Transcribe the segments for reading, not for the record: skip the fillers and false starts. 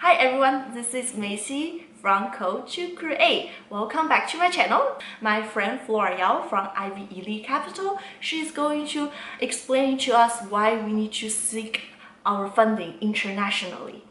Hi everyone, this is Macy from Code to Create. Welcome back to my channel. My friend Flora Yao from Ivy Elite Capital, she's going to explain to us why we need to seek our funding internationally.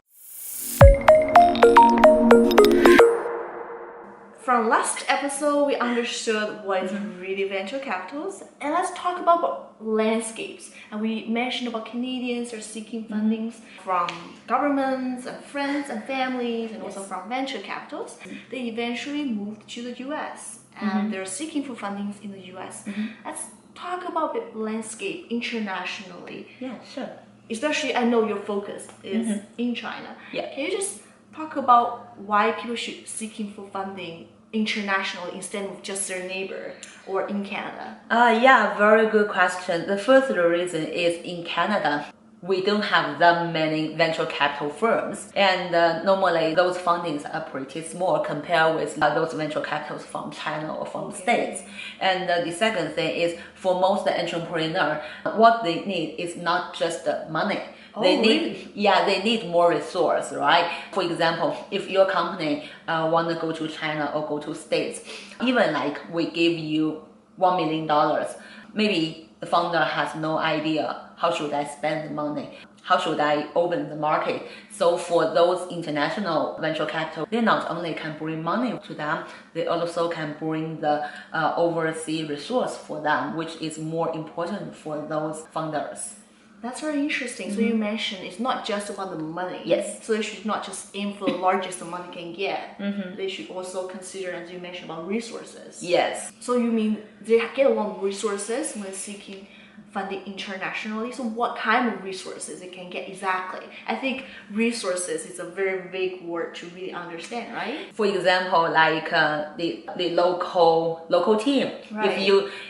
From last episode, we understood what is really venture capitals, and let's talk about landscapes. And we mentioned about Canadians are seeking fundings from governments and friends and families, and also from venture capitals. They eventually moved to the US, and they're seeking for fundings in the US. Let's talk about the landscape internationally. Yeah, sure. Especially, I know your focus is in China. Yeah. Can you just talk about why people should seeking for funding internationally instead of just their neighbor or in Canada? Yeah, very good question. The first reason is in Canada, we don't have that many venture capital firms, and normally those fundings are pretty small compared with those venture capitals from China or from States. And the second thing is for most entrepreneurs, what they need is not just the money. They need more resource, right? For example, if your company want to go to China or go to States, even like we give you $1 million, maybe the founder has no idea how should I spend the money, how should I open the market. So for those international venture capital, they not only can bring money to them, they also can bring the overseas resource for them, which is more important for those founders. That's very interesting. So you mentioned it's not just about the money. Yes. So they should not just aim for the largest the money can get. They should also consider, as you mentioned, about resources. Yes. So you mean they get a lot of resources when seeking funding internationally? So what kind of resources they can get exactly? I think resources is a very vague word to really understand, right? For example, like the local team. Right.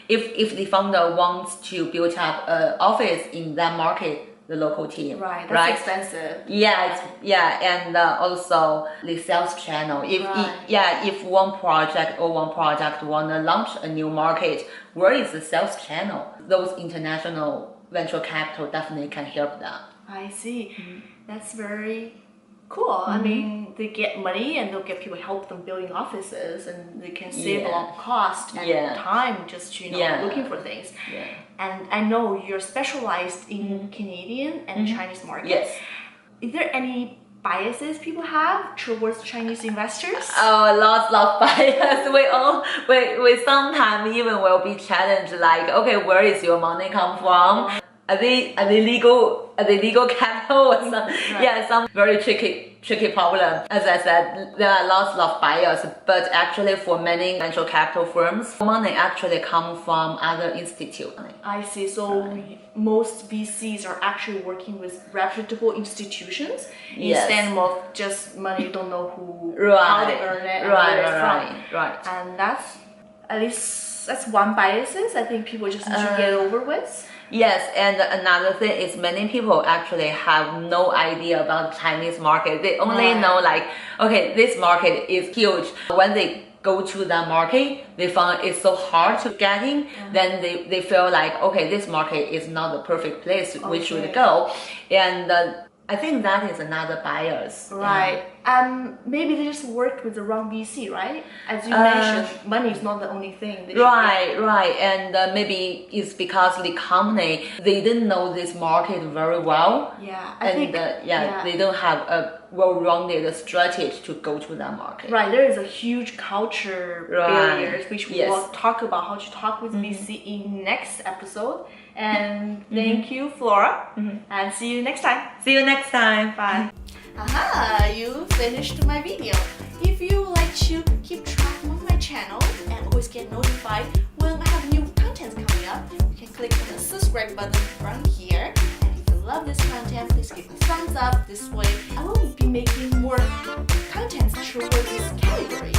If the founder wants to build up an office in that market, the local team. Right. That's expensive. And also the sales channel. If one project want to launch a new market, where is the sales channel? Those international venture capital definitely can help them. I see. That's very cool. I mean, they get money and they'll get people help them building offices, and they can save a lot of cost and time just looking for things. And I know you're specialized in Canadian and Chinese markets. Yes. Is there any biases people have towards Chinese investors? Oh, lots of bias. We sometimes even will be challenged like, okay, where is your money come from? Are they legal capital or some? Some very tricky problem. As I said, there are lots of bias, but actually for many venture capital firms, money actually come from other institutes. I see. So most VCs are actually working with reputable institutions instead of just money you don't know how they earn it and where it's from. Right. And that's one biases I think people just need to get over with. Yes, and another thing is many people actually have no idea about the Chinese market. They only know like, okay, this market is huge. When they go to the market, they find it's so hard to get in, then they feel like, okay, this market is not the perfect place we should go. And I think that is another bias. Right. Maybe they just worked with the wrong VC, right? As you mentioned, money is not the only thing. Right. And maybe it's because the company, they didn't know this market very well. They don't have a well-rounded strategy to go to that market. Right. There is a huge culture barriers, which we will talk about how to talk with VC in next episode. And thank you, Flora. And see you next time. See you next time. Bye. Aha, you finished my video. If you like to keep track of my channel and always get notified when I have new content coming up, you can click on the subscribe button from here. And if you love this content, please give a thumbs up. This way, I will be making more content towards this category.